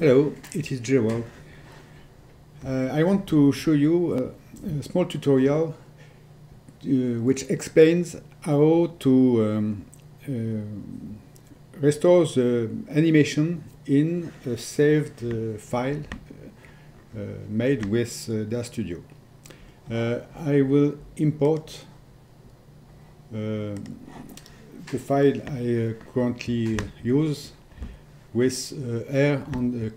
Hello, it is Jewel. I want to show you a small tutorial which explains how to restore the animation in a saved file made with DAZ Studio. I will import the file I currently use with air on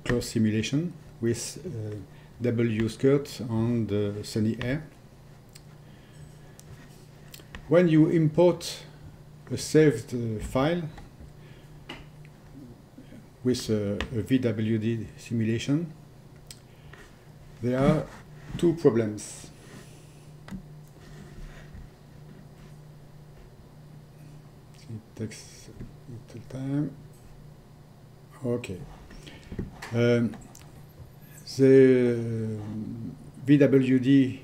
close simulation with W skirt on the sunny air. When you import a saved file with a VWD simulation, there are two problems. It takes a little time. Okay. The VWD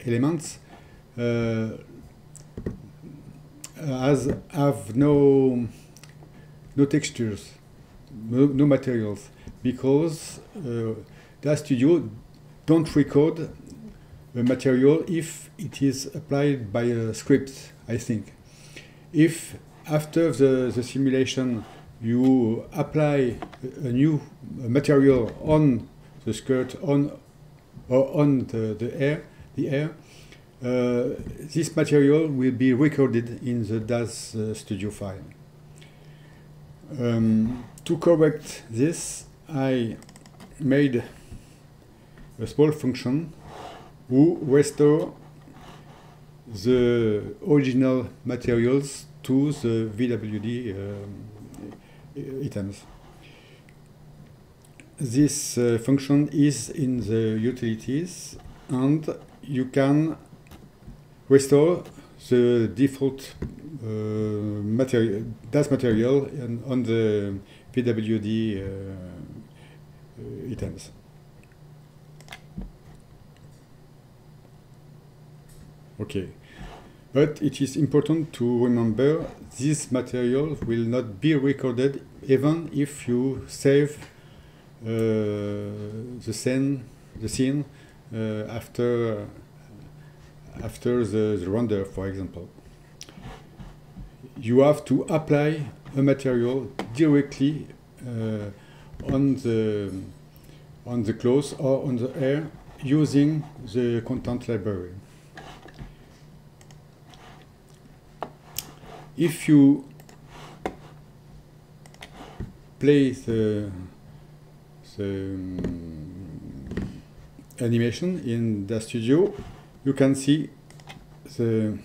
elements have no textures, no materials, because DAZ Studio don't record the material if it is applied by a script, I think. If after the simulation you apply a new material on the skirt or on the air, this material will be recorded in the DAZ Studio file. To correct this, I made a small function who restore the original materials to the VWD items. This function is in the utilities, and you can restore the default DAZ material on the VWD items. Okay. But it is important to remember this material will not be recorded even if you save the scene after the render, for example. You have to apply a material directly on the clothes or on the air using the content library. If you play the animation in DAZ Studio, you can see the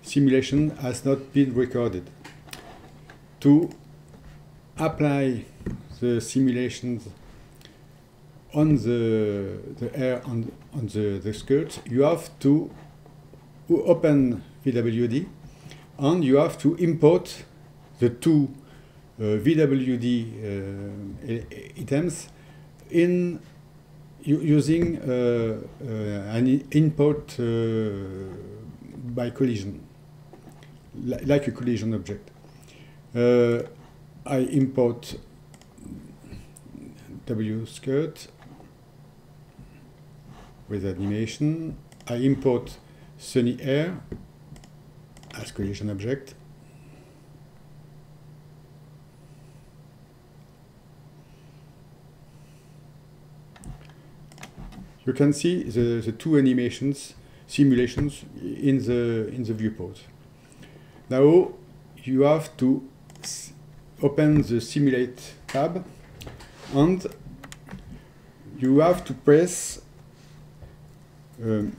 simulation has not been recorded. To apply the simulations on the air on the skirt, you have to open VWD, and you have to import the two VWD items in using an import by collision, like a collision object. I import W skirt with animation. I import sunny air as collision object. You can see the two simulations in the viewport. Now you have to open the Simulate tab, and you have to press the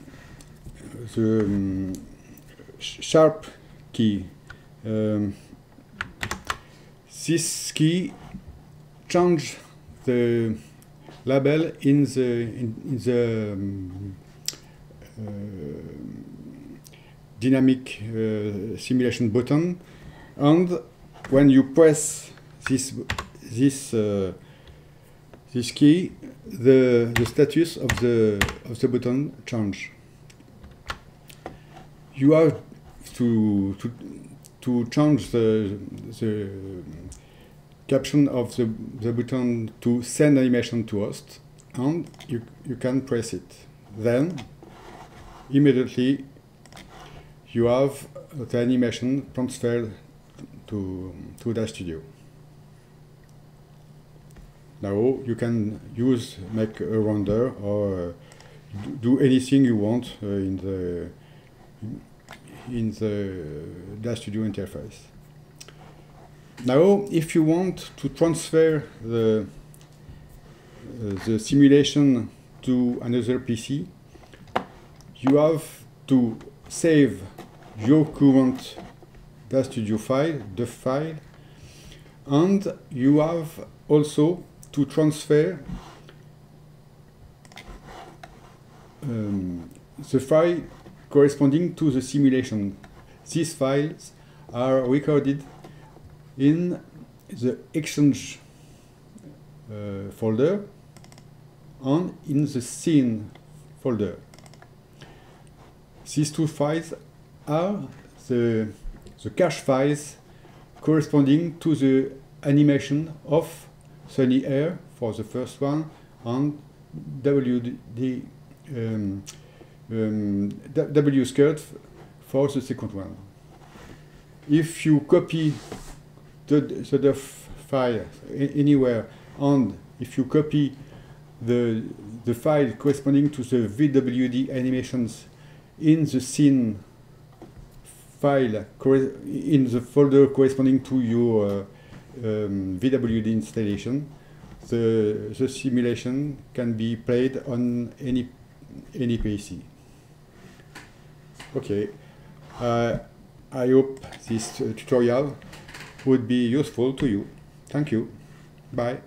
Sharp key. This key changes the label in the dynamic simulation button, and when you press this key, the status of the button changes. You have to change the caption of the button to send animation to host, and you can press it. Then immediately you have the animation transferred to Dash Studio. Now you can make a render or do anything you want in the Dash Studio interface. Now, if you want to transfer the simulation to another PC, you have to save your current Dash Studio file, the file, and you have also to transfer the file corresponding to the simulation. These files are recorded in the Exchange folder and in the Scene folder. These two files are the cache files corresponding to the animation of Sunny Air for the first one and WSkirt for the second one. If you copy the DOF file anywhere, and if you copy the file corresponding to the VWD animations in the Scene file in the folder corresponding to your VWD installation, the simulation can be played on any PC. Okay, I hope this tutorial would be useful to you. Thank you. Bye.